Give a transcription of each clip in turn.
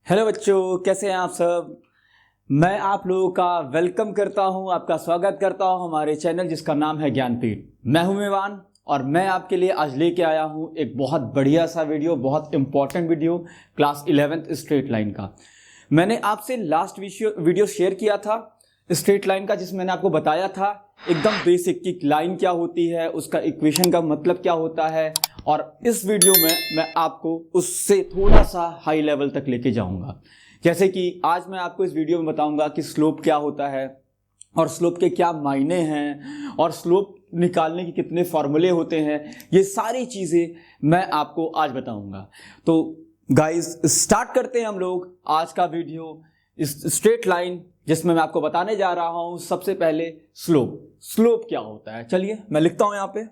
Hello बच्चों, कैसे हैं आप सब। मैं आप लोगों का वेलकम करता हूं, आपका स्वागत करता हूं हमारे चैनल जिसका नाम है ज्ञानपीठ। मैं हूं मेवान और मैं आपके लिए आज लेके आया हूं एक बहुत बढ़िया सा वीडियो, बहुत important video class 11th straight line का। मैंने आपसे लास्ट वीडियो शेयर किया था स्ट्रेट लाइन का, जिसमें मैंने आपको बताया था एकदम बेसिक कि लाइन क्या होती है, उसका इक्वेशन का मतलब क्या होता है। और इस वीडियो में मैं आपको उससे थोड़ा सा हाई लेवल तक लेके जाऊंगा। जैसे कि आज मैं आपको इस वीडियो में बताऊंगा कि स्लोप क्या होता है और स्लोप के क्या मायने हैं और स्लोप निकालने के कितने फॉर्मूले होते हैं। ये सारी चीज़ें मैं आपको आज बताऊंगा। तो गाइस, स्टार्ट करते हैं हम लोग आज का वीडियो। इस स्ट्रेट लाइन जिसमें मैं आपको बताने जा रहा हूं सबसे पहले स्लोप क्या होता है। चलिए मैं लिखता हूं यहां पे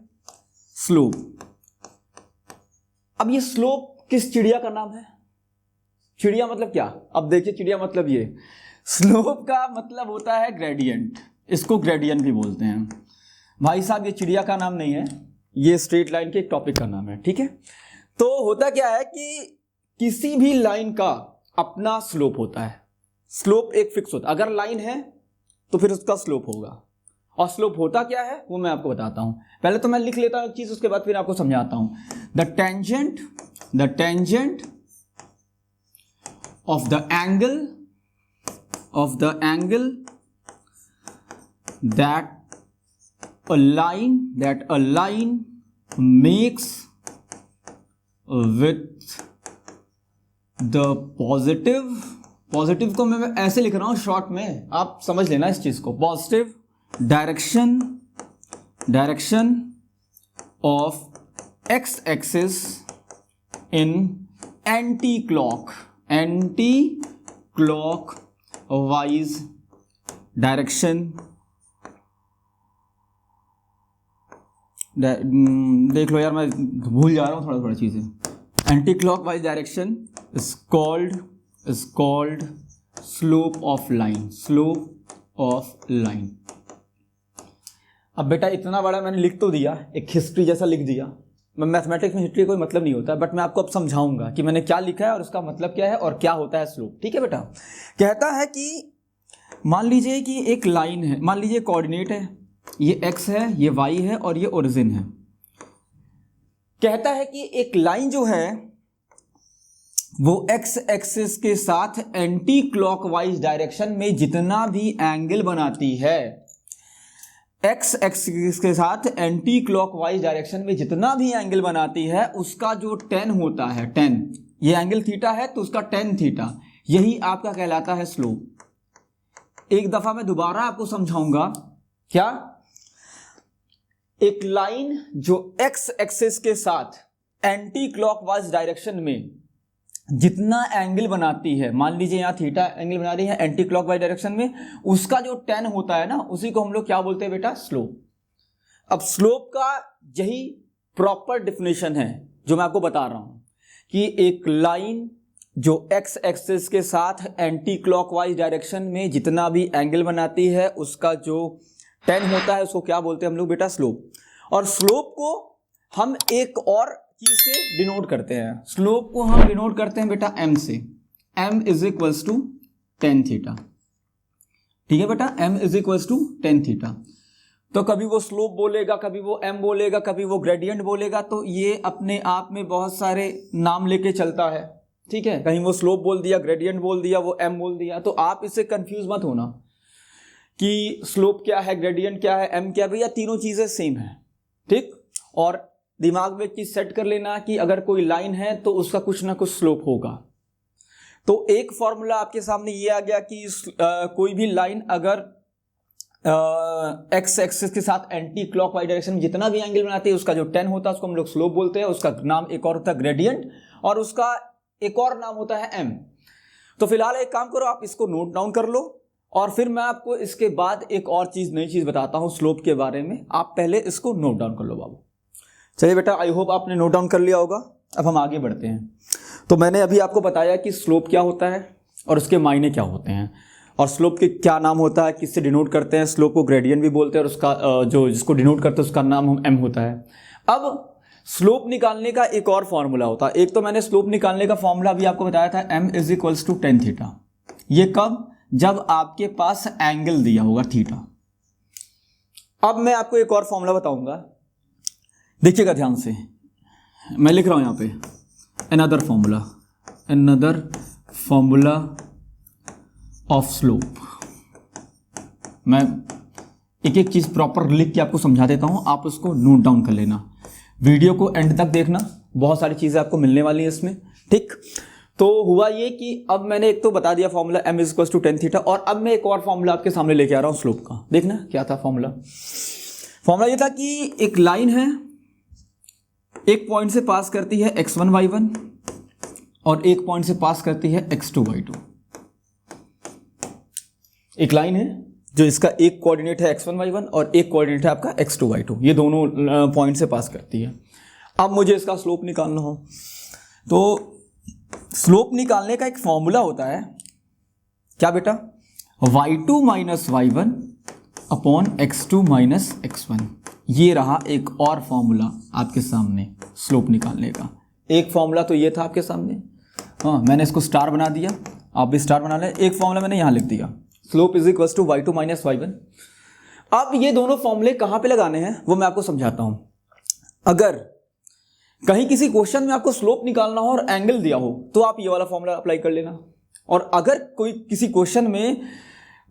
स्लोप। अब ये स्लोप किस चिड़िया का नाम है? चिड़िया मतलब क्या? अब देखिए, चिड़िया मतलब ये स्लोप का मतलब होता है ग्रेडियंट। इसको ग्रेडियंट भी बोलते हैं। भाई साहब, ये चिड़िया का नाम नहीं है, ये स्ट्रेट लाइन के एक टॉपिक का नाम है। ठीक है, तो होता क्या है कि किसी भी लाइन का अपना स्लोप होता है। स्लोप एक फिक्स होता है। अगर लाइन है तो फिर उसका स्लोप होगा। और स्लोप होता क्या है वो मैं आपको बताता हूं। पहले तो मैं लिख लेता हूं एक चीज, उसके बाद फिर आपको समझाता हूं। The tangent of the angle that a line makes with the positive को मैं ऐसे लिख रहा हूं शॉर्ट में, आप समझ लेना इस चीज को। Positive direction of x axis in anti clock wise direction. देख लो यार, मैं भूल जा रहा हूं थोड़ा चीजें। Anti clock wise direction is called slope of line. अब बेटा, इतना बड़ा मैंने लिख तो दिया, एक हिस्ट्री जैसा लिख दिया। मैं मैथमेटिक्स में हिस्ट्री कोई मतलब नहीं होता, बट मैं आपको अब समझाऊंगा कि मैंने क्या लिखा है और उसका मतलब क्या है और क्या होता है स्लोप। ठीक है बेटा, कहता है कि मान लीजिए कि एक लाइन है, मान लीजिए कोऑर्डिनेट है, ये x है, ये y है और ये ओरिजिन है। कहता है कि एक लाइन जो है वो x एक्सिस के साथ एंटी क्लॉकवाइज डायरेक्शन में जितना भी एंगल बनाती है, x एक्सिस के साथ एंटी क्लॉकवाइज डायरेक्शन में जितना भी एंगल बनाती है, उसका जो tan होता है, tan, ये एंगल थीटा है तो उसका tan थीटा, यही आपका कहलाता है स्लोप। एक दफा मैं दोबारा आपको समझाऊंगा। क्या? एक लाइन जो x एक्सिस के साथ एंटी क्लॉकवाइज डायरेक्शन में जितना एंगल बनाती है, मान लीजिए यहां थीटा एंगल बना रही है एंटी क्लॉकवाइज डायरेक्शन में, उसका जो tan होता है ना, उसी को हम लोग क्या बोलते हैं बेटा? स्लोप। अब स्लोप का यही प्रॉपर डिफिनेशन है जो मैं आपको बता रहा हूं कि एक लाइन जो x एक्सिस के साथ एंटी क्लॉकवाइज डायरेक्शन में जितना भी एंगल बनाती है, उसका जो tan होता है उसको क्या बोलते हैं हम लोग बेटा? स्लोप। और स्लोप को हम एक और चीज से डिनोट करते हैं। स्लोप को हम डिनोट करते हैं बेटा m से। m is equals to tan theta. ठीक है बेटा, m is equals to tan theta. तो कभी वो स्लोप बोलेगा, कभी वो m बोलेगा, कभी वो ग्रेडियंट बोलेगा, तो ये अपने आप में बहुत सारे नाम लेके चलता है। ठीक है, कहीं वो स्लोप बोल दिया, ग्रेडियंट बोल दिया, वो m बोल दिया, तो आप इससे कंफ्यूज मत होना कि स्लोप क्या है, ग्रेडियंट क्या है, m क्या है। भैया तीनों चीजें सेम है। ठीक, और दिमाग में एक चीज सेट कर लेना कि अगर कोई लाइन है तो उसका कुछ ना कुछ स्लोप होगा। तो एक फॉर्मूला आपके सामने ये आ गया कि कोई भी लाइन अगर एक्स एक्सिस के साथ एंटी क्लॉकवाइज डायरेक्शन में जितना भी एंगल बनाती है, उसका जो tan होता है उसको हम लोग स्लोप बोलते हैं। उसका नाम एक और होता है ग्रेडियंट, और उसका एक और नाम होता है m। तो फिलहाल एक काम करो, आप इसको नोट डाउन कर लो और फिर मैं आपको इसके बाद एक और चीज, नई चीज बताता हूं स्लोप के बारे में। आप पहले इसको नोट डाउन कर लो बाबू। चलिए बेटा, आई होप आपने नोट डाउन कर लिया होगा। अब हम आगे बढ़ते हैं। तो मैंने अभी आपको बताया कि स्लोप क्या होता है और उसके मायने क्या होते हैं, और स्लोप के क्या नाम होता है, किससे डिनोट करते हैं। स्लोप को ग्रेडियंट भी बोलते हैं और उसका जो जिसको डिनोट करते हैं उसका नाम हम m होता है। अब स्लोप निकालने का एक और फॉर्मूला होता है। एक तो मैंने स्लोप निकालने का फॉर्मूला भी आपको बताया था, m is equals to tan theta. ये कब? जब आपके पास एंगल दिया होगा थीटा। अब मैं आपको एक और फॉर्मूला बताऊंगा, देखिएगा ध्यान से, मैं लिख रहा हूं यहां पे another formula ऑफ स्लोप। मैं एक एक चीज प्रॉपर लिख के आपको समझा देता हूं, आप उसको नोट डाउन कर लेना। वीडियो को एंड तक देखना, बहुत सारी चीजें आपको मिलने वाली हैं इसमें, ठीक। तो हुआ ये कि अब मैंने एक तो बता दिया formula m is equal to tan theta, और अब मैं एक और फॉर्मूला आपके सामने लेके आ रहा हूं स्लोप का। देखना क्या था फॉर्मूला ये था कि एक लाइन है, एक पॉइंट से पास करती है x1 y1 और एक पॉइंट से पास करती है x2 y2। एक लाइन है जो इसका एक कोऑर्डिनेट है x1 y1 और एक कोऑर्डिनेट है आपका x2 y2, ये दोनों पॉइंट से पास करती है। अब मुझे इसका स्लोप निकालना हो तो स्लोप निकालने का एक फॉर्मूला होता है, क्या बेटा? y2 minus y1 upon x2 minus x1। ये रहा एक और फॉर्मूला आपके सामने स्लोप निकालने का। एक फॉर्मूला तो ये था आपके सामने, हाँ मैंने इसको स्टार बना दिया, आप भी स्टार बना लें। एक फॉर्मूला मैंने यहां लिख दिया, slope is equal to y2 minus y1। अब ये दोनों फॉर्मूले कहां पे लगाने हैं वो मैं आपको समझाता हूं। अगर कहीं किसी क्वेश्चन में आपको स्लोप निकालना हो और एंगल दिया हो तो आप ये वाला फॉर्मूला अप्लाई कर लेना, और अगर कोई किसी क्वेश्चन में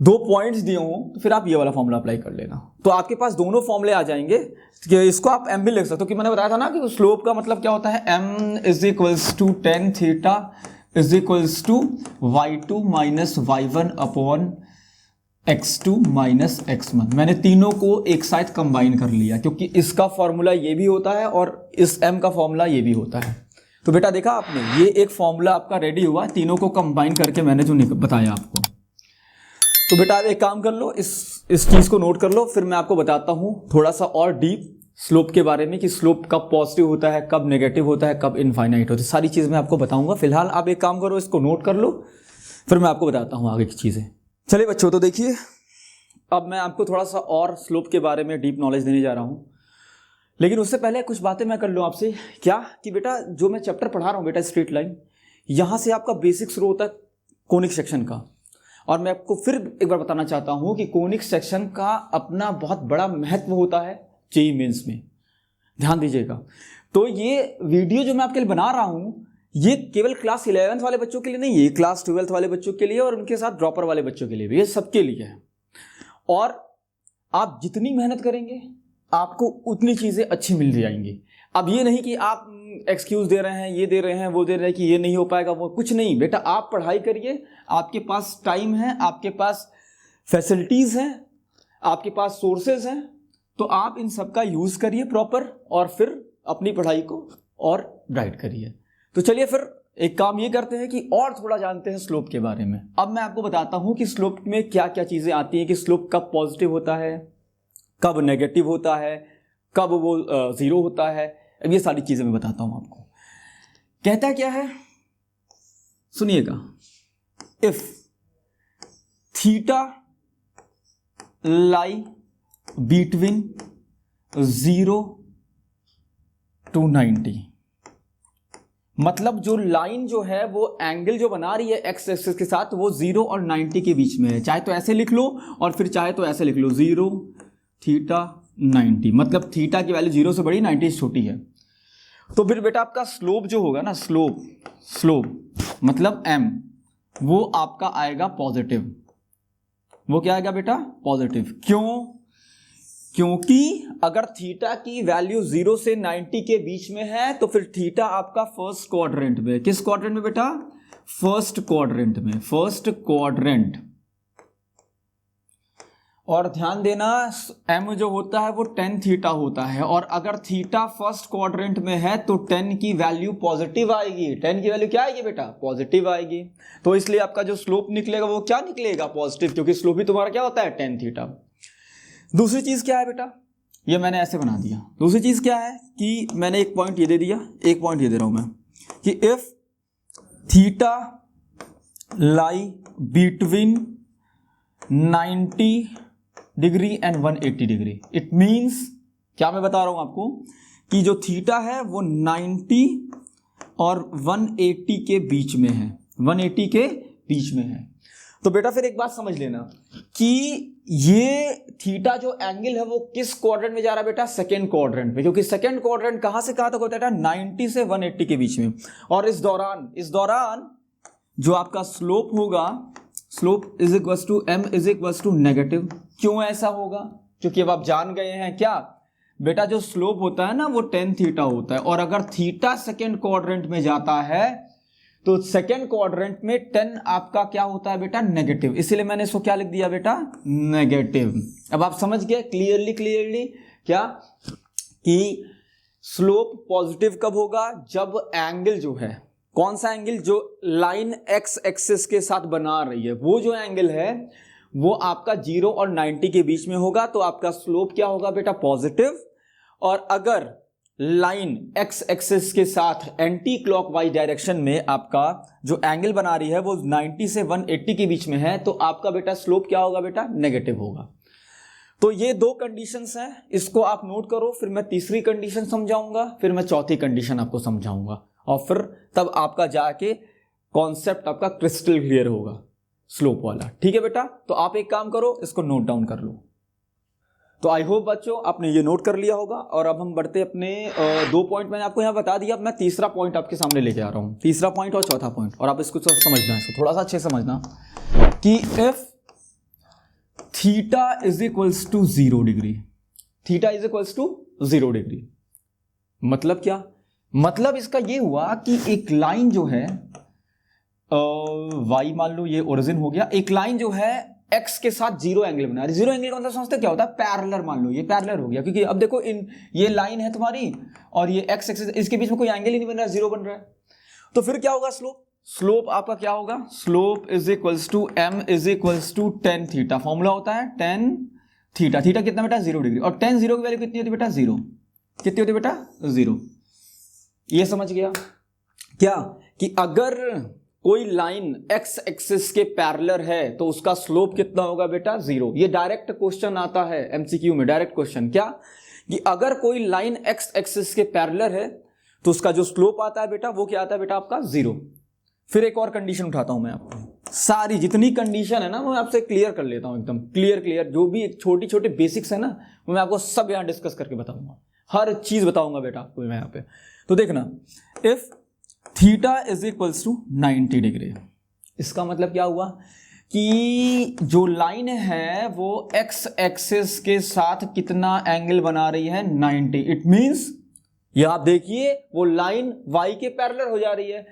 दो पॉइंट्स दिए हो तो फिर आप ये वाला फॉर्मूला अप्लाई कर लेना। तो आपके पास दोनों फॉर्मूले आ जाएंगे। कि इसको आप m भी लिख सकते हो, कि मैंने बताया था ना कि स्लोप का मतलब क्या होता है, m is equals to tan theta is equals to y2 minus y1 upon x2 minus x1। मैंने तीनों को एक साथ कंबाइन कर लिया, क्योंकि इसका फॉर्मूला ये भी होता है और इस m का फॉर्मूला ये भी होता है। तो बेटा देखा आपने, ये एक फॉर्मूला आपका रेडी हुआ, तीनों को कंबाइन करके मैंने जो बताया आपको। तो बेटा आप एक काम कर लो, इस चीज को नोट कर लो, फिर मैं आपको बताता हूं थोड़ा सा और डीप स्लोप के बारे में, कि स्लोप कब पॉजिटिव होता है, कब नेगेटिव होता है, कब इनफाइनाइट होता है। सारी चीज मैं आपको बताऊंगा। फिलहाल आप एक काम करो, इसको नोट कर लो, फिर मैं आपको बताता हूं आगे की चीजें। चलिए बच्चों, तो देखिए अब मैं आपको थोड़ा सा और स्लोप के बारे में डीप नॉलेज देने जा रहा हूं, लेकिन उससे पहले कुछ बातें मैं कर लूं आपसे। क्या कि बेटा जो मैं चैप्टर पढ़ा रहा हूं बेटा, स्ट्रेट लाइन, यहां से आपका बेसिक शुरू होता है कोनिक सेक्शन का। और मैं आपको फिर एक बार बताना चाहता हूं कि कोनिक सेक्शन का अपना बहुत बड़ा महत्व होता है जेईई मेंस में, ध्यान दीजिएगा। तो ये वीडियो जो मैं आपके लिए बना रहा हूं, ये केवल क्लास 11th वाले बच्चों के लिए नहीं, ये क्लास 12th वाले बच्चों के लिए और उनके साथ ड्रॉपर वाले बच्चों के लिए भी, ये सबके लिए है। और आप जितनी मेहनत करेंगे आपको उतनी चीजें अच्छी मिल जाएंगी। अब ये नहीं कि आप एक्सक्यूज दे रहे हैं, ये दे रहे हैं, वो दे रहे हैं कि ये नहीं हो पाएगा, वो कुछ नहीं बेटा, आप पढ़ाई करिए, आपके पास टाइम है, आपके पास फैसिलिटीज हैं, आपके पास सोर्सेज हैं, तो आप इन सब का यूज करिए प्रॉपर, और फिर अपनी पढ़ाई को और ब्राइट करिए। तो चलिए फिर एक काम ये करते हैं कि और थोड़ा जानते हैं स्लोप के बारे में। अब मैं आपको बताता हूं कि स्लोप में क्या क्या चीजें आती हैं, कि स्लोप कब पॉजिटिव होता है, कब नेगेटिव होता है, कब वो जीरो होता है। अब ये सारी चीजें मैं बताता हूं आपको। कहता क्या है, सुनिएगा, if theta lie between 0 to 90, मतलब जो लाइन जो है वो एंगल जो बना रही है एक्स एक्सिस के साथ, वो 0 और 90 के बीच में है। चाहे तो ऐसे लिख लो और फिर चाहे तो ऐसे लिख लो, 0 थीटा 90, मतलब थीटा की वैल्यू 0 से बड़ी, 90 से छोटी है। तो फिर बेटा आपका स्लोप जो होगा ना, स्लोप मतलब m, वो आपका आएगा पॉजिटिव। वो क्या आएगा बेटा? पॉजिटिव। क्यों? क्योंकि अगर थीटा की वैल्यू 0 से 90 के बीच में है तो फिर थीटा आपका फर्स्ट क्वाड्रेंट में। किस क्वाड्रेंट में बेटा? फर्स्ट क्वाड्रेंट में, फर्स्ट क्वाड्रेंट। और ध्यान देना, m जो होता है वो tan थीटा होता है, और अगर थीटा फर्स्ट क्वाड्रेंट में है तो tan की वैल्यू पॉजिटिव आएगी। tan की वैल्यू क्या आएगी बेटा? पॉजिटिव आएगी। तो इसलिए आपका जो स्लोप निकलेगा वो क्या निकलेगा? पॉजिटिव, क्योंकि स्लोप ही तुम्हारा क्या होता है? tan theta. दूसरी चीज क्या है बेटा? ये मैंने ऐसे बना दिया। दूसरी चीज क्या है कि मैंने एक पॉइंट ये दे दिया, एक पॉइंट ये दे रहा हूं मैं, कि if theta lie between 90 degree and 180 degree, it means क्या मैं बता रहा हूं आपको, कि जो थीटा है वो 90 और 180 के बीच में है, 180 के बीच में है। तो बेटा फिर एक बात समझ लेना कि ये थीटा जो एंगल है वो किस क्वाड्रेंट में जा रहा है बेटा, सेकेंड क्वाड्रेंट में, क्योंकि सेकेंड क्वाड्रेंट कहां से कहां तक होता है, 90 से 180 के बीच में। और इस दौरान जो आपका स्लोप होगा, slope is equal to M is equal to negative. क्यों ऐसा होगा, क्योंकि अब आप जान गए हैं क्या बेटा, जो स्लोप होता है ना वो tan थीटा होता है, और अगर थीटा सेकेंड क्वाड्रेंट में जाता है तो सेकेंड क्वाड्रेंट में tan आपका क्या होता है बेटा, नेगेटिव। इसीलिए मैंने इसको क्या लिख दिया बेटा, नेगेटिव। अब आप समझ गए क्लियरली क्या कि स्लोप पॉजिटिव कब होगा, जब एंगल जो है, कौन सा एंगल, जो लाइन एक्स एक्सिस के साथ बना रही है वो जो एंगल है वो आपका 0 और 90 के बीच में होगा, तो आपका स्लोप क्या होगा बेटा, पॉजिटिव। और अगर लाइन एक्स एक्सिस के साथ एंटी क्लॉकवाइज डायरेक्शन में आपका जो एंगल बना रही है वो 90 से 180 के बीच में है, तो आपका बेटा स्लोप क्या होगा बेटा, नेगेटिव होगा। तो ये दो कंडीशंस हैं, इसको आप नोट करो, फिर मैं तीसरी कंडीशन समझाऊंगा, फिर मैं चौथी कंडीशन आपको समझाऊंगा, और फिर तब आपका जाके कॉन्सेप्ट आपका क्रिस्टल क्लियर होगा स्लोप वाला। ठीक है बेटा, तो आप एक काम करो, इसको नोट डाउन कर लो। तो आई होप बच्चों आपने ये नोट कर लिया होगा। और अब हम बढ़ते अपने 2 पॉइंट मैंने आपको यहाँ बता दिया, अब मैं तीसरा पॉइंट आपके सामने लेके आ रहा हूँ, तीसरा पॉइंट और चौथा पॉइंट, और आप इसको समझना है, इसको थोड़ा सा अच्छे समझना कि if theta is equals to 0 degree, theta is equals to 0 degree मतलब क्या, मतलब इसका ये हुआ कि एक लाइन जो है वाई मान लो ये ओरिजिन हो गया, एक लाइन जो है एक्स के साथ 0 एंगल बना रही है। 0 एंगल का मतलब समझते क्या होता है, पैरेलल मान लो, ये पैरेलल हो गया, क्योंकि अब देखो ये लाइन है तुम्हारी और ये एक्स एक्सिस, इसके बीच में कोई एंगल ही नहीं बन रहा है, 0 बन रहा है। तो फिर क्या होगा, स्लोप आपका क्या होगा, slope is equals to M is equals to tan theta. Formula होता है tan थीटा, थीटा कितना बेटा, 0 डिग्री, और tan 0 की वैल्यू कितनी होती है बेटा, 0। कितनी होती है बेटा, 0। ये समझ गया क्या कि अगर कोई लाइन एक्स एक्सिस के पैरेलल है तो उसका स्लोप कितना होगा बेटा, 0। ये डायरेक्ट क्वेश्चन आता है एमसीक्यू में, डायरेक्ट क्वेश्चन क्या कि अगर कोई लाइन एक्स एक्सिस के पैरेलल है तो उसका जो स्लोप आता है बेटा वो क्या आता है बेटा, आपका 0। फिर एक और कंडीशन उठाता हूं मैं आपको, सारी जितनी कंडीशन है ना वो मैं आपसे क्लियर कर लेता हूं, एकदम क्लियर, जो भी छोटी छोटी बेसिक्स है ना वो मैं आपको सब यहां डिस्कस करके बताऊंगा, हर चीज बताऊंगा बेटा आपको मैं यहां पे। तो देखना, if theta is equals to 90 degree, इसका मतलब क्या हुआ कि जो लाइन है वो एक्स एक्सिस के साथ कितना एंगल बना रही है, 90। इट मींस ये आप देखिए वो लाइन y के पैरेलल हो जा रही है।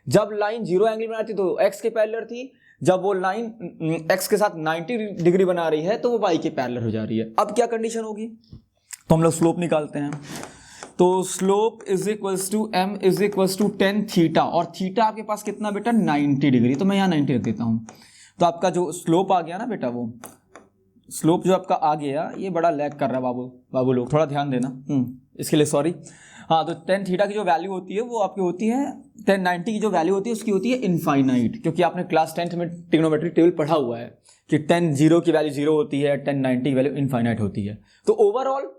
जब लाइन 0 एंगल बना रही थी तो x के पैरेलल थी, जब वो लाइन x के साथ 90 डिग्री बना रही है तो वो y के पैरेलल हो जा रही है। अब क्या कंडीशन होगी, तो हम लोग स्लोप निकालते हैं। तो slope is equals to m is equals to tan theta, और थीटा आपके पास कितना बेटा, 90 डिग्री, तो मैं यहाँ 90 रख देता हूँ। तो आपका जो स्लोप आ गया ना बेटा, वो स्लोप जो आपका आ गया, ये बड़ा लैग कर रहा है बाबू लोग, थोड़ा ध्यान देना, इसके लिए सॉरी। हाँ, तो tan थीटा की जो वैल्यू होती है वो आपकी होती है, tan 90 की जो वैल्यू होती है उसकी होती है इनफाइनाइट, क्योंकि आपने क्लास 10th में ट्रिग्नोमेट्री टेबल पढ़ा हुआ है कि tan 0 की वैल्यू 0 होती है, tan 90 की वैल्यू इनफाइनाइट होती है। तो ओवरऑल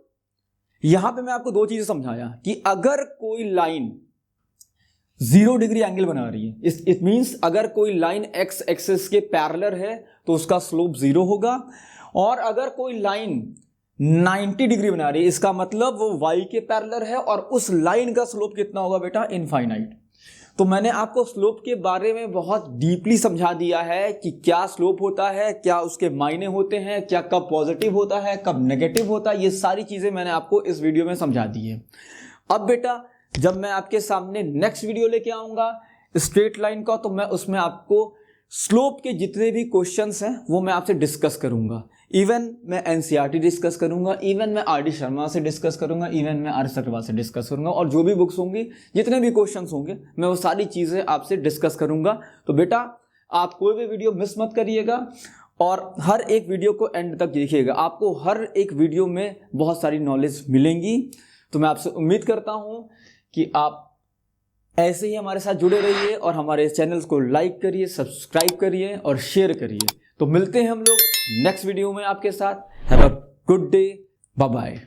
यहां पे मैं आपको 2 चीजें समझाया कि अगर कोई लाइन 0 डिग्री एंगल बना रही है, इट मींस अगर कोई लाइन एक्स एक्सिस के पैरेलल है तो उसका स्लोप 0 होगा, और अगर कोई लाइन 90 डिग्री बना रही है इसका मतलब वो y के पैरेलल है, और उस लाइन का स्लोप कितना होगा बेटा, इनफाइनाइट। तो मैंने आपको स्लोप के बारे में बहुत डीपली समझा दिया है कि क्या स्लोप होता है, क्या उसके मायने होते हैं, क्या कब पॉजिटिव होता है, कब नेगेटिव होता है, ये सारी चीजें मैंने आपको इस वीडियो में समझा दी है। अब बेटा जब मैं आपके सामने नेक्स्ट वीडियो लेके आऊंगा स्ट्रेट लाइन का, तो मैं उसमें आपको स्लोप के जितने भी क्वेश्चंस हैं वो मैं आपसे डिस्कस करूंगा। इवन मैं एनसीईआरटी डिस्कस करूंगा, इवन मैं आर डी शर्मा से डिस्कस करूंगा, इवन मैं आर एस अग्रवाल से डिस्कस करूंगा, और जो भी बुक्स होंगी, जितने भी क्वेश्चंस होंगे, मैं वो सारी चीजें आपसे डिस्कस करूंगा। तो बेटा आप कोई भी वीडियो मिस मत करिएगा, और हर एक वीडियो को एंड तक देखिएगा, आपको हर एक वीडियो में बहुत सारी नॉलेज मिलेंगी। तो मैं आपसे उम्मीद करता हूं कि आप ऐसे ही हमारे साथ जुड़े रहिए, और हमारे चैनल्स को लाइक करिए, सब्सक्राइब करिए और शेयर करिए। तो मिलते हैं हम लोग नेक्स्ट वीडियो में आपके साथ। Have a good day, bye bye.